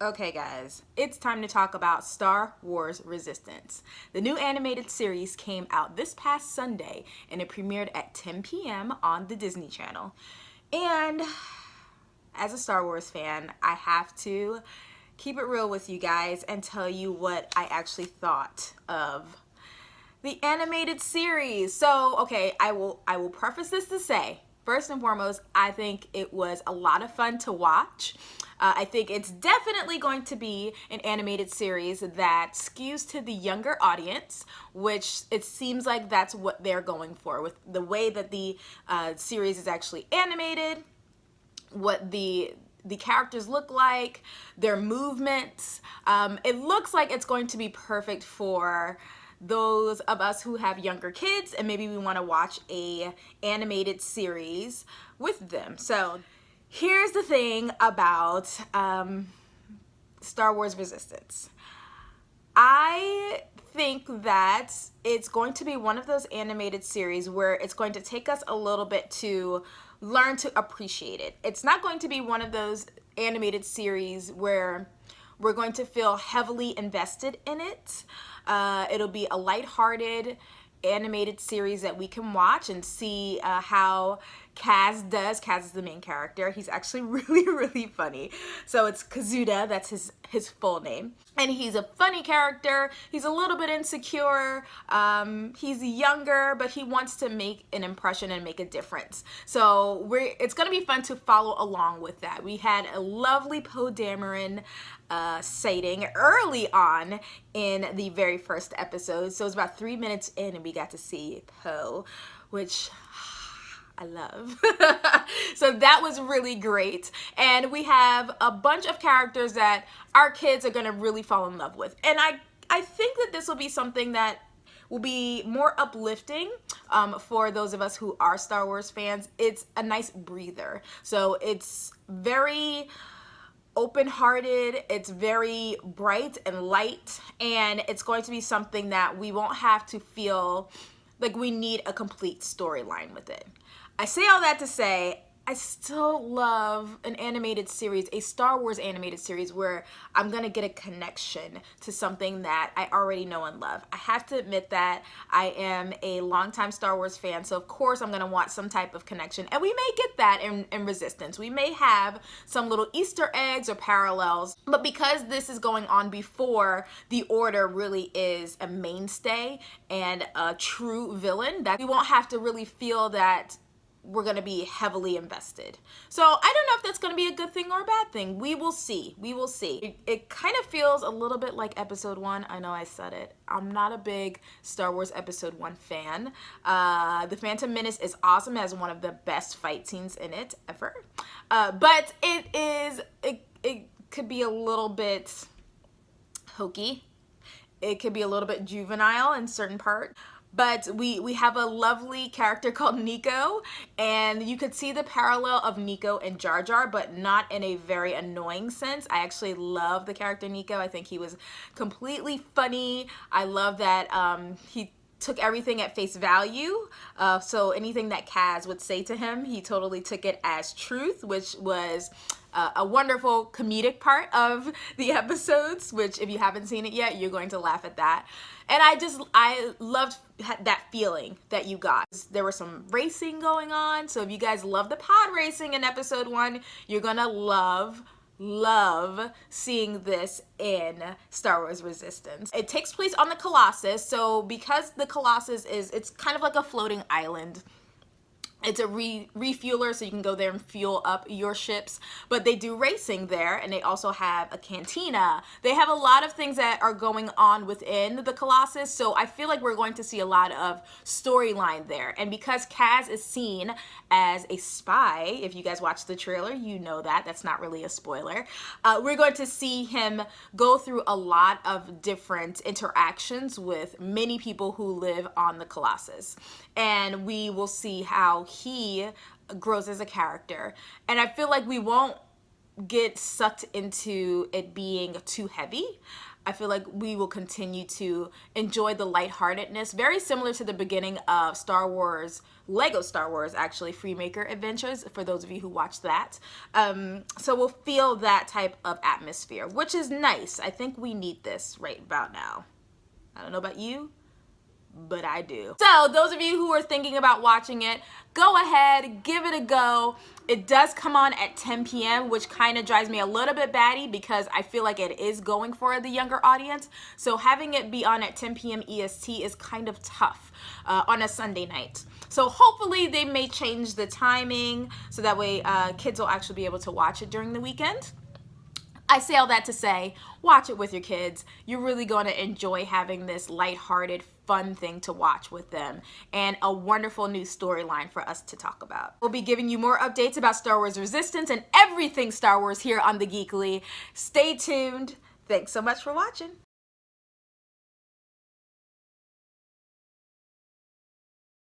Okay guys, it's time to talk about Star Wars Resistance. The new animated series came out this past Sunday and it premiered at 10 p.m. on the Disney Channel. And as a Star Wars fan, I have to keep it real with you guys and tell you what I actually thought of the animated series. So, okay, I will preface this to say, first and foremost, I think it was a lot of fun to watch. I think it's definitely going to be an animated series that skews to the younger audience, which it seems like that's what they're going for with the way that the series is actually animated, what the characters look like, their movements. It looks like it's going to be perfect for those of us who have younger kids and maybe we want to watch a animated series with them. So here's the thing about Star Wars Resistance. I think that it's going to be one of those animated series where it's going to take us a little bit to learn to appreciate it. It's not going to be one of those animated series where we're going to feel heavily invested in it. It'll be a lighthearted animated series that we can watch and see how Kaz does. Kaz is the main character. He's actually really funny. So it's Kazuda, that's his full name. And he's a funny character. He's a little bit insecure. He's younger, but he wants to make an impression and make a difference. So it's gonna be fun to follow along with that. We had a lovely Poe Dameron sighting early on in the very first episode. So it was about 3 minutes in and we got to see Poe, which I love. So that was really great. And we have a bunch of characters that our kids are gonna really fall in love with. And I think that this will be something that will be more uplifting for those of us who are Star Wars fans. It's a nice breather. So it's very open-hearted, it's very bright and light, and it's going to be something that we won't have to feel like we need a complete storyline with it. I say all that to say, I still love an animated series, a Star Wars animated series where I'm gonna get a connection to something that I already know and love. I have to admit that I am a longtime Star Wars fan, so of course I'm gonna want some type of connection, and we may get that in Resistance. We may have some little Easter eggs or parallels, but because this is going on before the Order really is a mainstay and a true villain, that we won't have to really feel that we're going to be heavily invested. So I don't know if that's going to be a good thing or a bad thing. We will see. We will see. It kind of feels a little bit like episode 1. I know I said it. I'm not a big Star Wars episode 1 fan. The Phantom Menace is awesome. It has one of the best fight scenes in it ever. But it could be a little bit hokey. It could be a little bit juvenile in certain parts. But we have a lovely character called Nico, and you could see the parallel of Nico and Jar Jar, but not in a very annoying sense. I actually love the character Nico. I think he was completely funny. I love that he took everything at face value. So anything that Kaz would say to him, he totally took it as truth, which was a wonderful comedic part of the episodes, which if you haven't seen it yet, you're going to laugh at that. And I loved that feeling that you got. There was some racing going on, so if you guys love the pod racing in episode 1, you're gonna love seeing this in Star Wars Resistance. It takes place on the Colossus, so because the Colossus it's kind of like a floating island. It's a refueler, so you can go there and fuel up your ships, but they do racing there, and they also have a cantina. They have a lot of things that are going on within the Colossus, so I feel like we're going to see a lot of storyline there. And because Kaz is seen as a spy, if you guys watch the trailer, you know that. That's not really a spoiler. We're going to see him go through a lot of different interactions with many people who live on the Colossus. And we will see how he grows as a character. And I feel like we won't get sucked into it being too heavy. I feel like we will continue to enjoy the lightheartedness, very similar to the beginning of Star Wars, Lego Star Wars, actually, Freemaker Adventures, for those of you who watched that. So we'll feel that type of atmosphere, which is nice. I think we need this right about now. I don't know about you, but I do. So those of you who are thinking about watching it, go ahead, give it a go. It does come on at 10 p.m., which kind of drives me a little bit batty because I feel like it is going for the younger audience. So having it be on at 10 p.m. EST is kind of tough on a Sunday night. So hopefully they may change the timing so that way kids will actually be able to watch it during the weekend. I say all that to say, watch it with your kids. You're really going to enjoy having this lighthearted, fun thing to watch with them, and a wonderful new storyline for us to talk about. We'll be giving you more updates about Star Wars Resistance and everything Star Wars here on the Geekly. Stay tuned. Thanks so much for watching.